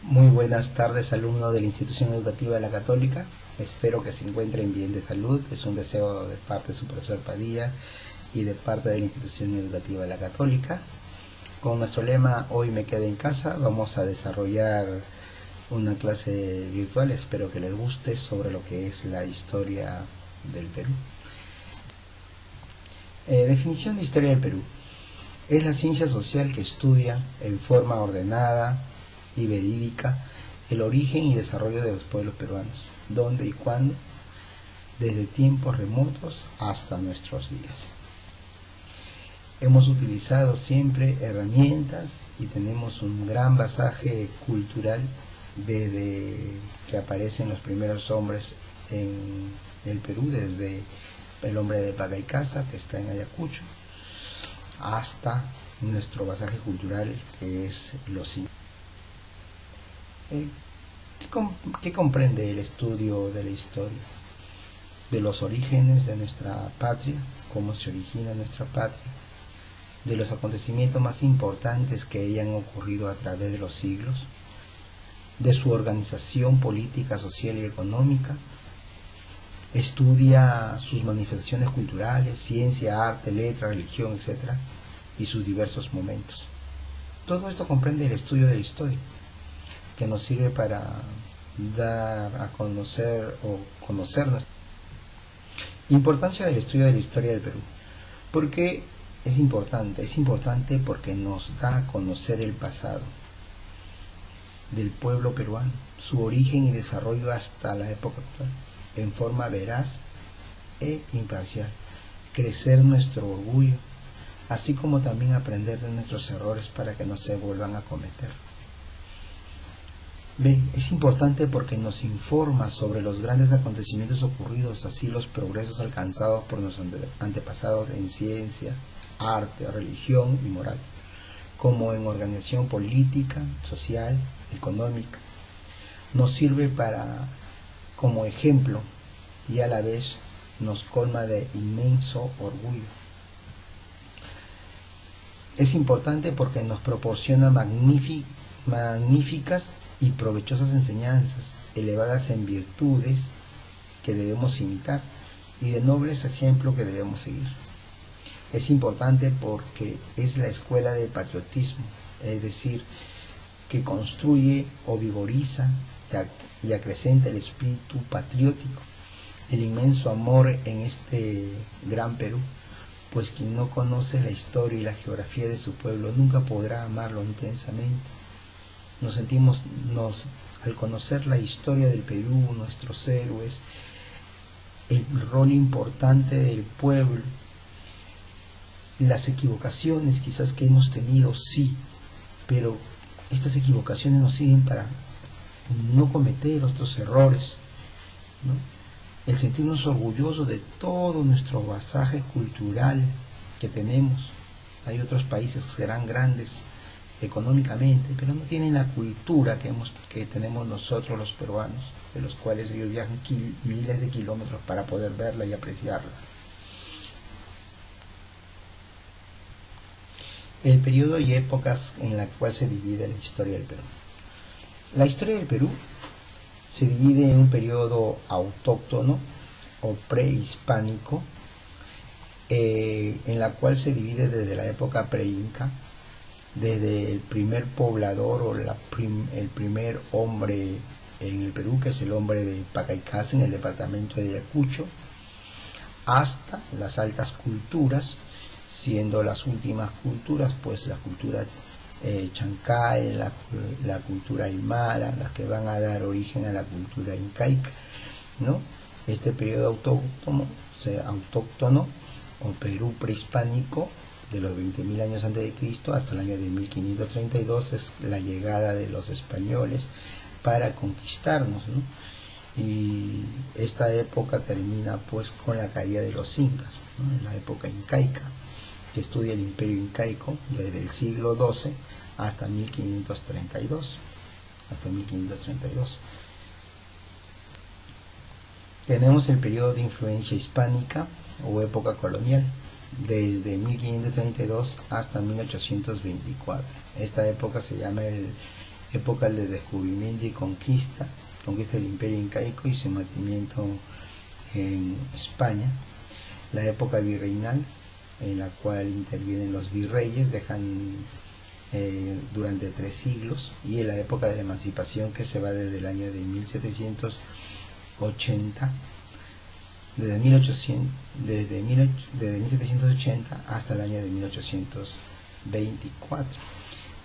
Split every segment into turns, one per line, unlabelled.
Muy buenas tardes, alumnos de la Institución Educativa de la Católica. Espero que se encuentren bien de salud. Es un deseo de parte de su profesor Padilla y de parte de la Institución Educativa de la Católica. Con nuestro lema "Hoy me quedo en casa", vamos a desarrollar una clase virtual, espero que les guste, sobre lo que es la historia del Perú. Definición de historia del Perú. Es la ciencia social que estudia en forma ordenada y verídica el origen y desarrollo de los pueblos peruanos, dónde y cuándo, desde tiempos remotos hasta nuestros días. Hemos utilizado siempre herramientas y tenemos un gran basaje cultural desde que aparecen los primeros hombres en el Perú, desde el hombre de Pacaycasa, que está en Ayacucho, hasta nuestro basaje cultural, que es los incas. ¿Qué comprende el estudio de la historia? De los orígenes de nuestra patria, cómo se origina nuestra patria, de los acontecimientos más importantes que hayan ocurrido a través de los siglos, de su organización política, social y económica. Estudia sus manifestaciones culturales, ciencia, arte, letra, religión, etc., y sus diversos momentos. Todo esto comprende el estudio de la historia, que nos sirve para dar a conocer o conocernos. Importancia del estudio de la historia del Perú. ¿Por qué es importante? Es importante porque nos da a conocer el pasado del pueblo peruano, su origen y desarrollo hasta la época actual, en forma veraz e imparcial. Crecer nuestro orgullo, así como también aprender de nuestros errores para que no se vuelvan a cometer. B. Es importante porque nos informa sobre los grandes acontecimientos ocurridos, así los progresos alcanzados por nuestros antepasados en ciencia, arte, religión y moral, como en organización política, social, económica. Nos sirve como ejemplo y a la vez nos colma de inmenso orgullo. Es importante porque nos proporciona magníficas y provechosas enseñanzas, elevadas en virtudes que debemos imitar y de nobles ejemplos que debemos seguir. Es importante porque es la escuela del patriotismo, es decir, que construye o vigoriza y acrecenta el espíritu patriótico, el inmenso amor en este gran Perú, pues quien no conoce la historia y la geografía de su pueblo nunca podrá amarlo intensamente. Al conocer la historia del Perú, nuestros héroes, el rol importante del pueblo, las equivocaciones quizás que hemos tenido, sí, pero estas equivocaciones nos sirven para no cometer otros errores, ¿no? El sentirnos orgullosos de todo nuestro basaje cultural que tenemos. Hay otros países que serán grandes económicamente, pero no tienen la cultura que tenemos nosotros los peruanos, de los cuales ellos viajan miles de kilómetros para poder verla y apreciarla. El periodo y épocas en la cual se divide la historia del Perú. La historia del Perú se divide en un periodo autóctono o prehispánico, en la cual se divide desde la época preinca, desde el primer poblador o el primer hombre en el Perú, que es el hombre de Pacaycasa en el departamento de Ayacucho, hasta las altas culturas, siendo las últimas culturas pues la cultura chancay, la cultura aymara, las que van a dar origen a la cultura incaica, ¿no? Este periodo autóctono o Perú prehispánico, de los 20.000 años antes de Cristo hasta el año de 1532, es la llegada de los españoles para conquistarnos, ¿no? Y esta época termina pues con la caída de los incas, ¿no? En la época incaica, que estudia el imperio incaico desde el siglo XII hasta 1532. Tenemos el periodo de influencia hispánica o época colonial, desde 1532 hasta 1824. Esta época se llama época de descubrimiento y conquista del imperio incaico y su mantenimiento en España, la época virreinal, en la cual intervienen los virreyes, dejan durante 3 siglos, y la época de la emancipación, que se va desde el año de 1780, desde 1780 hasta el año de 1824,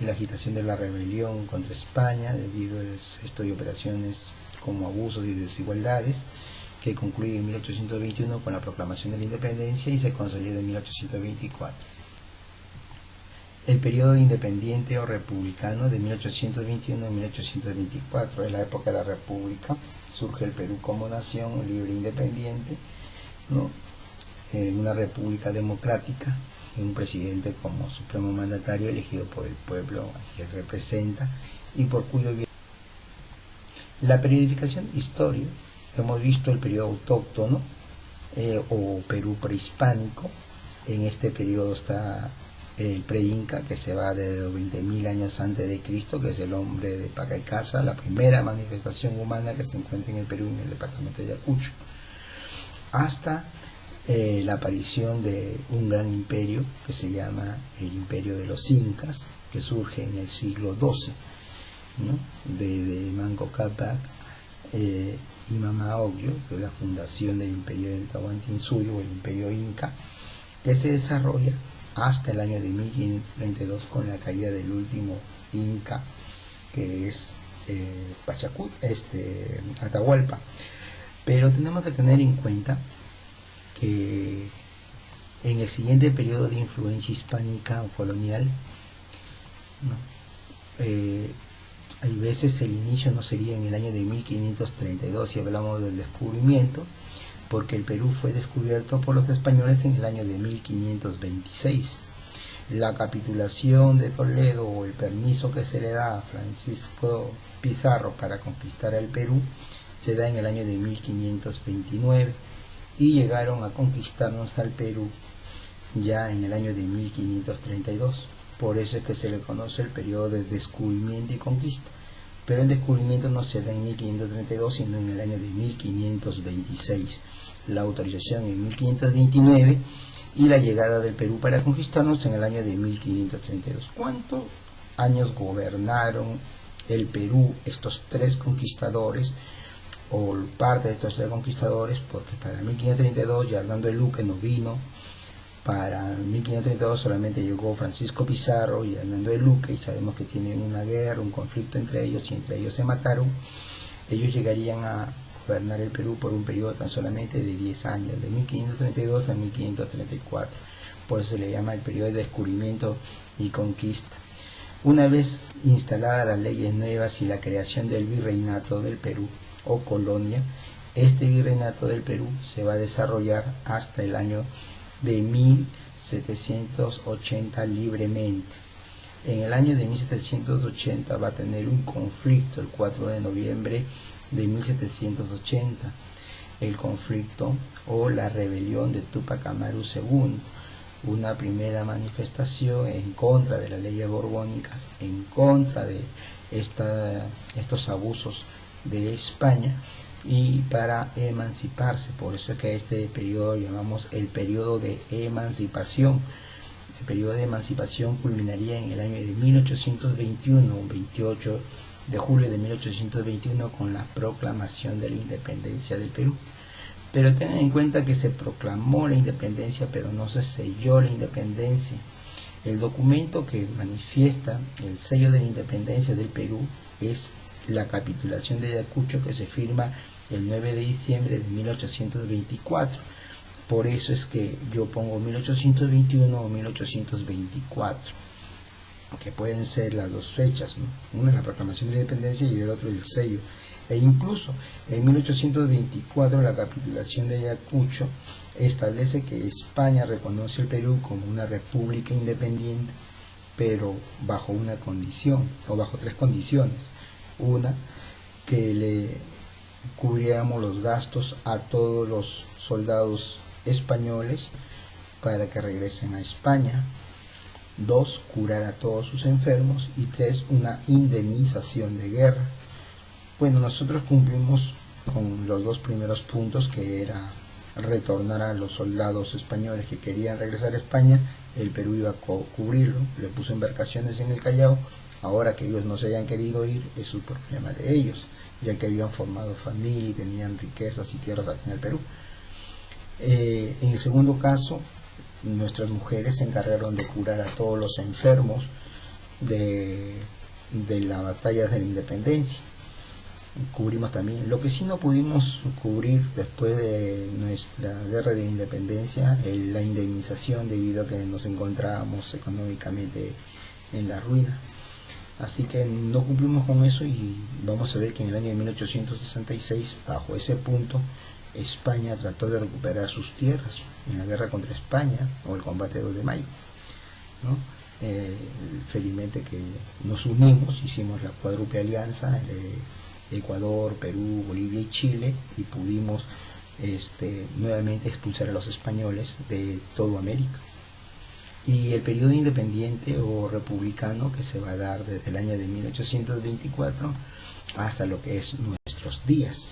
y la agitación de la rebelión contra España debido al cesto de operaciones como abusos y desigualdades, que concluye en 1821 con la proclamación de la independencia y se consolida en 1824. El periodo independiente o republicano de 1821 a 1824 es la época de la República. Surge el Perú como nación libre e independiente, ¿no? Una república democrática, un presidente como supremo mandatario elegido por el pueblo que representa y por cuyo bien. La periodificación de historia, hemos visto el periodo autóctono o Perú prehispánico. En este periodo está el pre-inca, que se va de los 20.000 años antes de Cristo, que es el hombre de Paca y Casa, la primera manifestación humana que se encuentra en el Perú, en el departamento de Ayacucho, hasta la aparición de un gran imperio que se llama el Imperio de los Incas, que surge en el siglo XII, ¿no? de Manco Cápac y Mama Ocllo, que es la fundación del Imperio del Tahuantinsuyo o el Imperio Inca, que se desarrolla hasta el año de 1532 con la caída del último Inca, que es Atahualpa. Pero tenemos que tener en cuenta que en el siguiente periodo de influencia hispánica o colonial, ¿no? Hay veces el inicio no sería en el año de 1532 si hablamos del descubrimiento, porque el Perú fue descubierto por los españoles en el año de 1526. La capitulación de Toledo o el permiso que se le da a Francisco Pizarro para conquistar el Perú se da en el año de 1529 y llegaron a conquistarnos al Perú ya en el año de 1532. Por eso es que se le conoce el periodo de descubrimiento y conquista. Pero el descubrimiento no se da en 1532, sino en el año de 1526. La autorización en 1529 y la llegada del Perú para conquistarnos en el año de 1532. ¿Cuántos años gobernaron el Perú estos 3 conquistadores, o parte de estos 3 conquistadores? Porque para 1532 ya Hernando de Luque no vino. Para 1532 solamente llegó Francisco Pizarro y Hernando de Luque, y sabemos que tienen una guerra, un conflicto entre ellos, y entre ellos se mataron. Ellos llegarían a gobernar el Perú por un periodo tan solamente de 10 años, de 1532 a 1534. Por eso se le llama el periodo de descubrimiento y conquista. Una vez instaladas las leyes nuevas y la creación del virreinato del Perú o colonia, este virreinato del Perú se va a desarrollar hasta el año de 1780 libremente. En el año de 1780 va a tener un conflicto el 4 de noviembre de 1780, el conflicto o la rebelión de Túpac Amaru II, una primera manifestación en contra de las leyes borbónicas, en contra de estos abusos de España, y para emanciparse. Por eso es que este periodo llamamos el periodo de emancipación. El periodo de emancipación culminaría en el año de 1821, 28 de julio de 1821, con la proclamación de la independencia del Perú. Pero tengan en cuenta que se proclamó la independencia, pero no se selló la independencia. El documento que manifiesta el sello de la independencia del Perú es la capitulación de Ayacucho, que se firma el 9 de diciembre de 1824. Por eso es que yo pongo 1821 o 1824, que pueden ser las dos fechas, ¿no? Una es la proclamación de la independencia y el otro el sello. E incluso en 1824 la capitulación de Ayacucho establece que España reconoce el Perú como una república independiente, pero bajo una condición, o bajo 3 condiciones. Una, que le cubriéramos los gastos a todos los soldados españoles para que regresen a España. 2, curar a todos sus enfermos, y 3, una indemnización de guerra. Bueno, nosotros cumplimos con los dos primeros puntos, que era retornar a los soldados españoles que querían regresar a España. El Perú iba a cubrirlo, le puso embarcaciones en el Callao. Ahora que ellos no se hayan querido ir, es un problema de ellos, ya que habían formado familia y tenían riquezas y tierras aquí en el Perú. En el segundo caso, nuestras mujeres se encargaron de curar a todos los enfermos de la batalla de la independencia. Cubrimos también lo que sí no pudimos cubrir después de nuestra guerra de independencia, la indemnización, debido a que nos encontrábamos económicamente en la ruina. Así que no cumplimos con eso, y vamos a ver que en el año de 1866, bajo ese punto, España trató de recuperar sus tierras en la guerra contra España, o el combate 2 de mayo, ¿no? Felizmente que nos unimos, hicimos la cuádruple alianza, Ecuador, Perú, Bolivia y Chile, y pudimos nuevamente expulsar a los españoles de toda América. Y el periodo independiente o republicano, que se va a dar desde el año de 1824 hasta lo que es nuestros días.